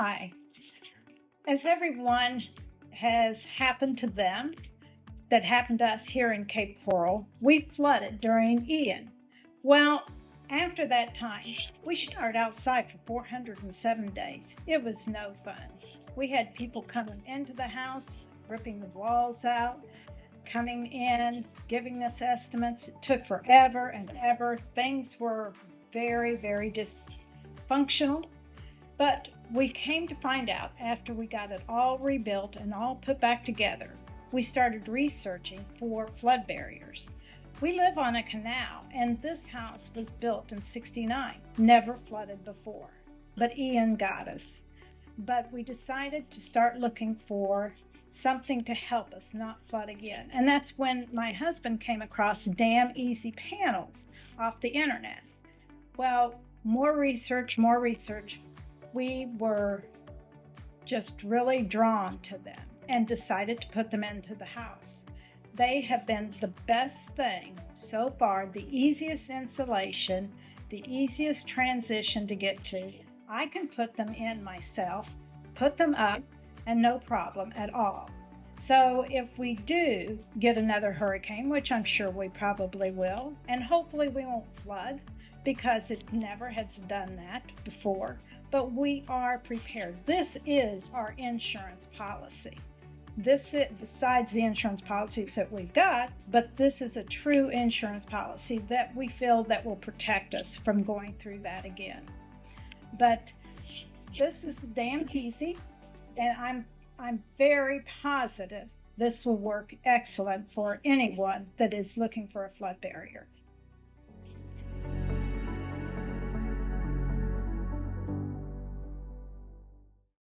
Hi. As everyone has happened to them, that happened to us here in Cape Coral, we flooded during Ian. Well, after that time, we started outside for 407 days. It was no fun. We had people coming into the house, ripping the walls out, coming in, giving us estimates. It took forever and ever. Things were very, very dysfunctional. But we came to find out after we got it all rebuilt and all put back together, we started researching for flood barriers. We live on a canal, and this house was built in '69, never flooded before. But Ian got us. But we decided to start looking for something to help us not flood again. And that's when my husband came across Dam Easy panels off the internet. Well, more research. We were just really drawn to them and decided to put them into the house. They have been the best thing so far, the easiest installation, the easiest transition to get to. I can put them in myself, put them up, and no problem at all. So if we do get another hurricane, which I'm sure we probably will, and hopefully we won't flood because it never has done that before, but we are prepared. This is our insurance policy. This is, besides the insurance policies that we've got, but this is a true insurance policy that we feel that will protect us from going through that again. But this is damn easy, and I'm very positive this will work excellent for anyone that is looking for a flood barrier.